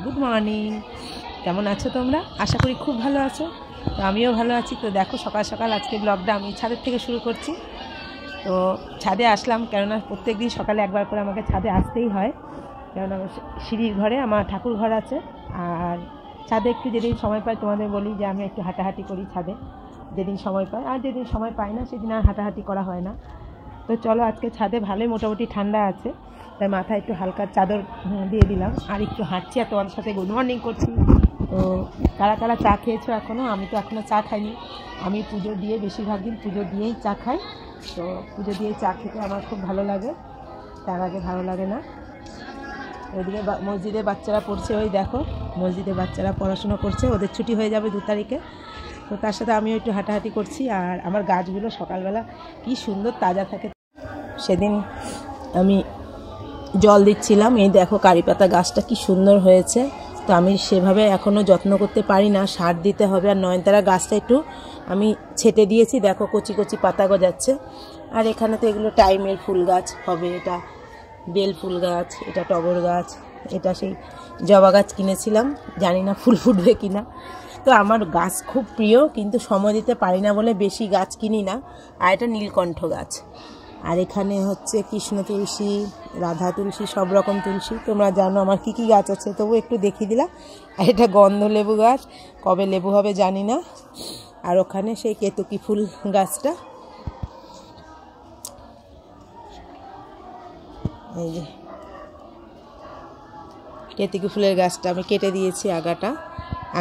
Good morning. কেমন আছো তোমরা? আশা করি খুব ভালো আছো। তো আমিও ভালো আছি। তো দেখো সকাল সকাল আজকে ব্লগটা আমি ছাদের থেকে শুরু করছি। তো ছাদে আসলাম, কেননা প্রত্যেক দিন সকালে একবার করে আমাকে ছাদে আসতেই হয়, কেননা সিঁড়ির ঘরে আমার ঠাকুর ঘর আছে। আর ছাদে একটু যেদিন সময় পাই তোমাদের বলি যে আমি একটু হাঁটাহাঁটি করি ছাদে, যেদিন সময় পাই। আর যেদিন সময় পাই না সেদিন আর হাঁটাহাঁটি করা হয় না। তো চলো, আজকে ছাদে ভালোই মোটামুটি ঠান্ডা আছে, তাই মাথায় একটু হালকা চাদর দিয়ে দিলাম আর একটু হাঁটছি আর তোমাদের সাথে গুড মর্নিং করছি। তো কারা কারা চা খেয়েছো এখনও? আমি তো এখনও চা খাইনি। আমি পুজো দিয়ে বেশিরভাগ দিন পুজো দিয়েই চা খাই। তো পুজো দিয়ে চা খেতে আমার খুব ভালো লাগে, তার আগে ভালো লাগে না। ওইদিকে মসজিদে বাচ্চারা পড়ছে, ওই দেখো মসজিদে বাচ্চারা পড়াশোনা করছে, ওদের ছুটি হয়ে যাবে 2 তারিখে। তো তার সাথে আমিও একটু হাঁটাহাঁটি করছি। আর আমার গাছগুলো সকালবেলা কি সুন্দর তাজা থাকে। সেদিন আমি জল দিচ্ছিলাম, এই দেখো কারি পাতা গাছটা কি সুন্দর হয়েছে। তো আমি সেভাবে এখনও যত্ন করতে পারি না, সার দিতে হবে। আর নয়নতারা গাছটা একটু আমি ছেটে দিয়েছি, দেখো কচি কচি পাতা গজাচ্ছে। আর এখানে তো এগুলো টাইমের ফুল গাছ হবে, এটা বেল ফুল গাছ, এটা টগর গাছ, এটা সেই জবা গাছ কিনেছিলাম, জানি না ফুল ফুটবে কিনা। তো আমার গাছ খুব প্রিয়, কিন্তু সময় দিতে পারি না বলে বেশি গাছ কিনি না। আর এটা নীলকণ্ঠ গাছ। আর এখানে হচ্ছে কৃষ্ণ তুলসী, রাধা তুলসী, সব রকম তুলসী। তোমরা জানো আমার কি কি গাছ আছে, তবু একটু দেখিয়ে দিলাম। আর এটা গন্ধ লেবু গাছ, কবে লেবু হবে জানি না। আর ওখানে সেই কেতকী ফুল গাছটা, এই যে কেতকী ফুলের গাছটা আমি কেটে দিয়েছি,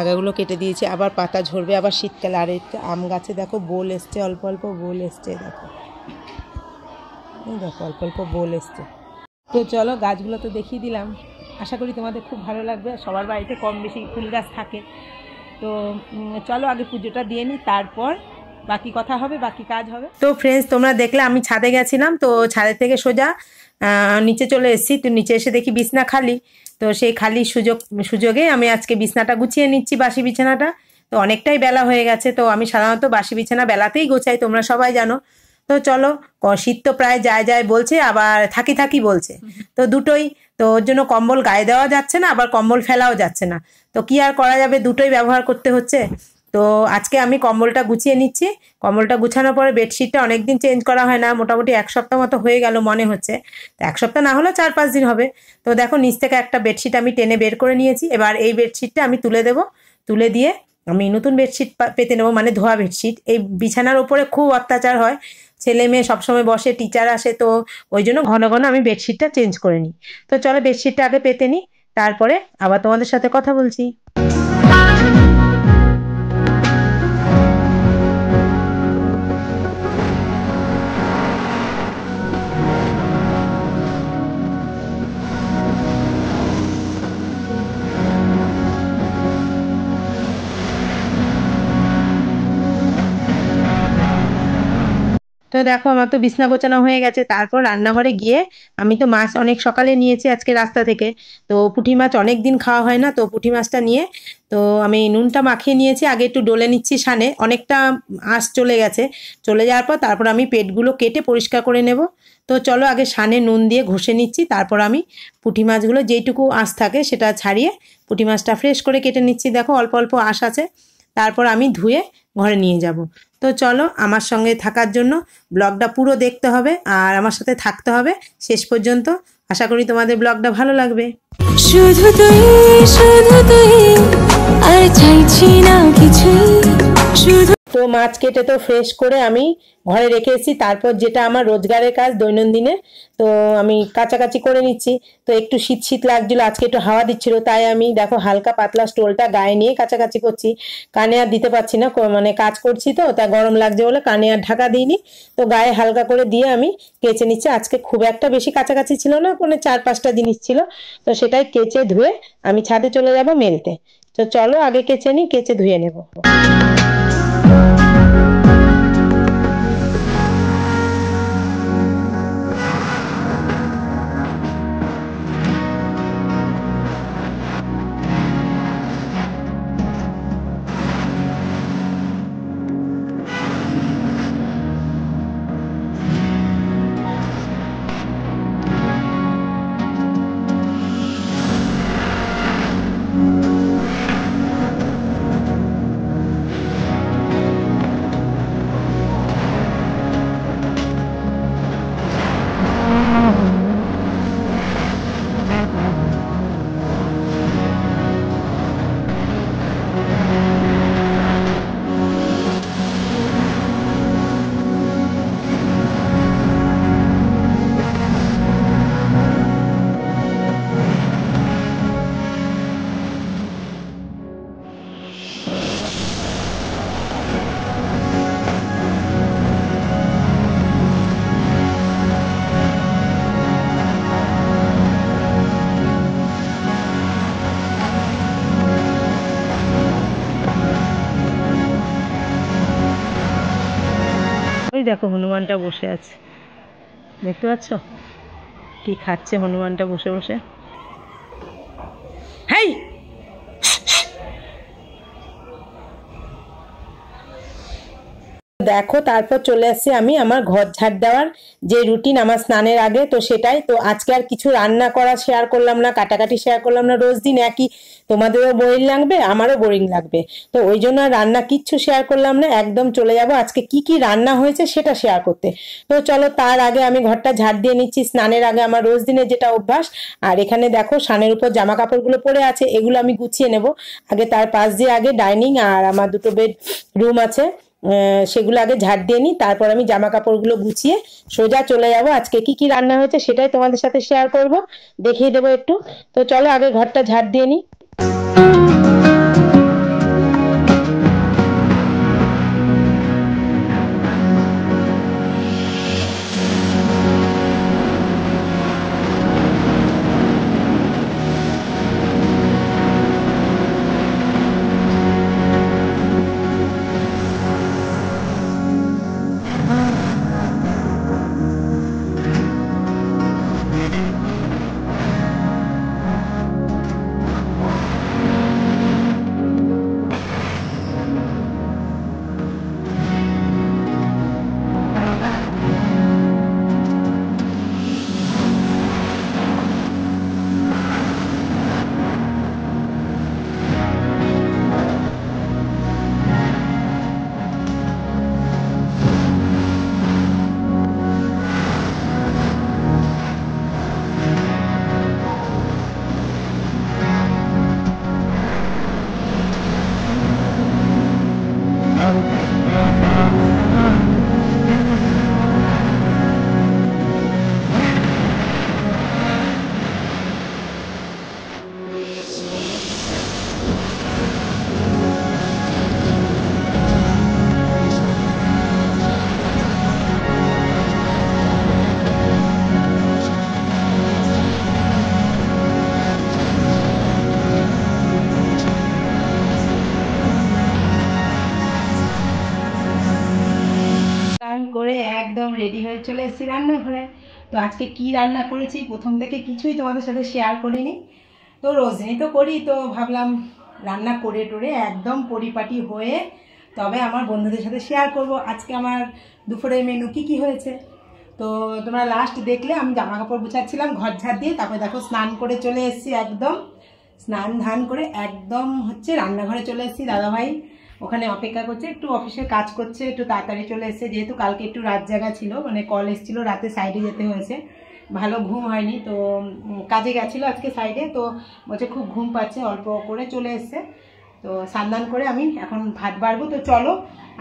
আগাগুলো কেটে দিয়েছি। আবার পাতা ঝরবে আবার শীতকালে। আর একটা আম গাছে দেখো বোল এসছে, অল্প অল্প বোল এসছে, দেখো দেখো অল্প অল্প বোল এসছে। তো চলো, গাছগুলো তো দেখিয়ে দিলাম, আশা করি তোমাদের খুব ভালো লাগবে। সবার বাড়িতে কম বেশি ফুল গাছ থাকে। তো চলো আগে পুজোটা দিয়ে নিই, তারপর বাকি কথা হবে, বাকি কাজ হবে। তো ফ্রেন্ডস, তোমরা দেখলে আমি ছাদে গেছিলাম, তো ছাদের থেকে সোজা নিচে চলে এসেছি। তো নিচে এসে দেখি বিছনা খালি। তো সেই খালি সুযোগে আমি আজকে বিছনাটা গুছিয়ে নিচ্ছি, বাসি বিছানাটা। তো অনেকটাই বেলা হয়ে গেছে, তো আমি সাধারণত বাসি বিছানা বেলাতেই গোছাই, তোমরা সবাই জানো। তো চলো, শীত তো প্রায় যায় যায় বলছে, আবার থাকি থাকি বলছে, তো দুটোই। তো ওর জন্য কম্বল গায়ে দেওয়া যাচ্ছে না, আবার কম্বল ফেলাও যাচ্ছে না। তো কি আর করা যাবে, দুটোই ব্যবহার করতে হচ্ছে। তো আজকে আমি কম্বলটা গুছিয়ে নিচ্ছি। কম্বলটা গুছানোর পরে বেডশিটটা অনেকদিন চেঞ্জ করা হয় না, মোটামুটি 1 সপ্তাহ মতো হয়ে গেল মনে হচ্ছে। তো 1 সপ্তাহ না হলেও 4-5 দিন হবে। তো দেখো নিচ থেকে একটা বেডশিট আমি টেনে বের করে নিয়েছি। এবার এই বেডশিটটা আমি তুলে দেবো, তুলে দিয়ে আমি নতুন বেডশিট পেতে নেবো, মানে ধোয়া বেডশিট। এই বিছানার ওপরে খুব অত্যাচার হয়, ছেলে মেয়ে সবসময় বসে, টিচার আসে, তো ওই জন্য ঘন ঘন আমি বেডশিটটা চেঞ্জ করে নিই। তো চলো বেডশিটটা আগে পেতে নিই, তারপরে আবার তোমাদের সাথে কথা বলছি। তো দেখো আমার তো বিছনা গোছানো হয়ে গেছে। তারপর রান্নাঘরে গিয়ে আমি তো মাছ অনেক সকালে নিয়েছি আজকে রাস্তা থেকে। তো পুঁটি মাছ অনেক দিন খাওয়া হয় না, তো পুঁটি মাছটা নিয়ে তো আমি নুনটা মাখিয়ে নিয়েছি। আগে একটু ডলে নিচ্ছি সানে, অনেকটা আঁশ চলে গেছে। চলে যাওয়ার পর তারপর আমি পেটগুলো কেটে পরিষ্কার করে নেব। তো চলো আগে সানে নুন দিয়ে ঘষে নিচ্ছি, তারপর আমি পুঁটি মাছগুলো যেইটুকু আঁশ থাকে সেটা ছাড়িয়ে পুঁটি মাছটা ফ্রেশ করে কেটে নিচ্ছি। দেখো অল্প অল্প আঁশ আছে। তারপর আমি ধুয়ে ঘরে নিয়ে যাব। তো চলো, আমার সঙ্গে থাকার জন্য ব্লগটা পুরো দেখতে হবে আর আমার সাথে থাকতে হবে শেষ পর্যন্ত। আশা করি তোমাদের ব্লগটা ভালো লাগবে। শুধু তুই আর চাইছি না কিছুই, শুধু। তো মাছ কেটে তো ফ্রেশ করে আমি ঘরে রেখে এসেছি। তারপর যেটা আমার রোজগারের কাজ দৈনন্দিনে, তো আমি কাচাকাচি করে নিচ্ছি। তো একটু শীত শীত লাগছিল, আজকে একটু হাওয়া দিচ্ছিল, তাই আমি দেখো হালকা পাতলা স্টোলটা গায়ে নিয়ে কাচাকাচি করছি। কানে আর দিতে পারছি না, মানে কাজ করছি তো, তা গরম লাগছে বলে কানে আর ঢাকা দিইনি। তো গায়ে হালকা করে দিয়ে আমি কেচে নিচ্ছি। আজকে খুব একটা বেশি কাছাকাছি ছিল না, মানে 4-5টা জিনিস ছিল। তো সেটাই কেচে ধুয়ে আমি ছাদে চলে যাব মেলতে। তো চলো আগে কেচে নিই, কেচে ধুয়ে নেব। দেখো হনুমানটা বসে আছে, দেখতে পাচ্ছ কি খাচ্ছে হনুমানটা বসে বসে। হাই দেখো, তারপর চলে আসছি আমি আমার ঘর ঝাড় দেওয়ার যে রুটিন আমার স্নানের আগে, তো সেটাই। তো আজকে আর কিছু রান্না করা শেয়ার করলাম না, কাটাকাটি শেয়ার করলাম না। রোজ দিন একই, তোমাদেরও বোরিং লাগবে, আমারও বোরিং লাগবে, তো ওই জন্য রান্না কিচ্ছু শেয়ার করলাম না। একদম চলে যাব আজকে কি কি রান্না হয়েছে সেটা শেয়ার করতে। তো চলো, তার আগে আমি ঘরটা ঝাড় দিয়ে নিচ্ছি স্নানের আগে, আমার রোজ দিনের যেটা অভ্যাস। আর এখানে দেখো সানের উপর জামা কাপড়গুলো পড়ে আছে, এগুলো আমি গুছিয়ে নেব আগে। তার পাশ দিয়ে আগে ডাইনিং আর আমার দুটো বেড রুম আছে, সেগুলো আগে ঝাড় দিয়ে নিই, তারপর আমি জামা কাপড়গুলো গুছিয়ে সোজা চলে যাব। আজকে কি কি রান্না হয়েছে সেটাই তোমাদের সাথে শেয়ার করব, দেখিয়ে দেবো একটু। তো চলো আগে ঘরটা ঝাড় দিয়ে নিই। করে একদম রেডি হয়ে চলে এসেছি রান্নাঘরে। তো আজকে কি রান্না করেছি প্রথম থেকে কিছুই তোমাদের সাথে শেয়ার করিনি, তো রোজদিনই তো করি, তো ভাবলাম রান্না করে টোরে একদম পরিপাটি হয়ে তবে আমার বন্ধুদের সাথে শেয়ার করব আজকে আমার দুপুরের মেনু কি কি হয়েছে। তো তোমরা লাস্ট দেখলে আমি জামা কাপড় গুছাচ্ছিলাম ঘর ঝাড় দিয়ে, তারপরে দেখো স্নান করে চলে এসেছি, একদম স্নান ধান করে একদম হচ্ছে রান্নাঘরে চলে এসেছি। দাদাভাই ওখানে অপেক্ষা করছে, একটু অফিসের কাজ করছে, একটু তাড়াতাড়ি চলে এসেছে, যেহেতু কালকে একটু রাত জাগা ছিল, মানে কল এসেছিলো রাতে, সাইডে যেতে হয়েছে, ভালো ঘুম হয়নি, তো কাজে গেছিলো আজকে সাইডে, তো বলছে খুব ঘুম পাচ্ছে, অল্প করে চলে এসছে। তো স্নান করে আমি এখন ভাত বাড়বো। তো চলো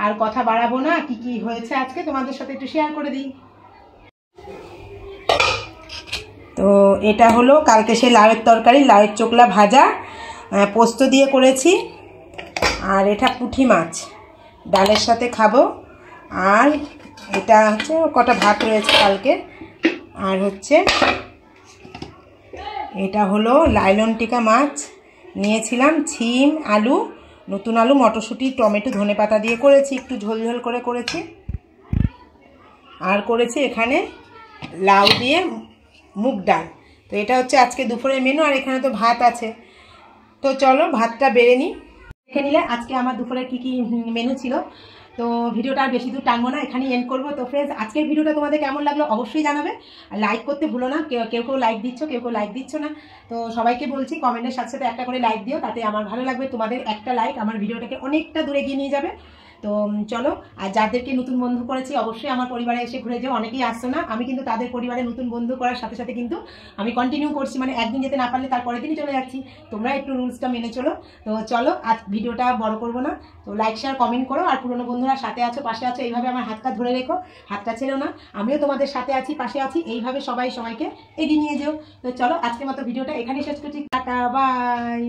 আর কথা বাড়াবো না, কি কি হয়েছে আজকে তোমাদের সাথে একটু শেয়ার করে দিই। তো এটা হলো কালকে সে লাউয়ের তরকারি, লাউয়ের চোকলা ভাজা পোস্ত দিয়ে করেছি, আর এটা পুঁটি মাছ ডালের সাথে খাবো, আর এটা হচ্ছে কটা ভাত রয়েছে কালকে, আর হচ্ছে এটা হলো লাইলন টিকা মাছ নিয়েছিলাম, ছিম আলু, নতুন আলু, মটরশুঁটি, টমেটো, ধনেপাতা দিয়ে করেছি, একটু ঝোল ঝোল করে করেছি, আর করেছি এখানে লাউ দিয়ে মুগ ডাল। তো এটা হচ্ছে আজকে দুপুরের মেনু, আর এখানে তো ভাত আছে। তো চলো ভাতটা বেড়ে নিই। দেখে নিলে আজকে আমার দুপুরে কি কি মেনু ছিল। তো ভিডিওটা আর বেশি দূর টানবো না, এখানেই এন্ড করবো। তো ফ্রেন্ডস, আজকের ভিডিওটা তোমাদের কেমন লাগলো অবশ্যই জানাবে, আর লাইক করতে ভুলো না। কেউ কেউ লাইক দিচ্ছ, কেউ লাইক দিচ্ছ না, তো সবাইকে বলছি কমেন্টের সাথে সাথে একটা করে লাইক দিও, তাতে আমার ভালো লাগবে। তোমাদের একটা লাইক আমার ভিডিওটাকে অনেকটা দূরে এগিয়ে নিয়ে যাবে। তো চলো, আর যাদেরকে নতুন বন্ধু করেছি অবশ্যই আমার পরিবারে এসে ঘুরে যাও, অনেকেই আসছো না, আমি কিন্তু তাদের পরিবারে নতুন বন্ধু করার সাথে সাথে কিন্তু আমি কন্টিনিউ করছি, মানে একদিন যেতে না পারলে তার পরের দিনই চলে যাচ্ছি, তোমরা একটু রুলসটা মেনে চলো। তো চলো আজ ভিডিওটা বড় করবো না, তো লাইক শেয়ার কমেন্ট করো, আর পুরনো বন্ধুরা সাথে আছো পাশে আছো এইভাবে আমার হাতটা ধরে রেখো, হাতটা ছেড়ো না, আমিও তোমাদের সাথে আছি পাশে আছি, এইভাবে সবাই সবাইকে এগিয়ে নিয়ে যেও। তো চলো আজকের মতো ভিডিওটা এখানেই শেষ করছি, টাটা বাই।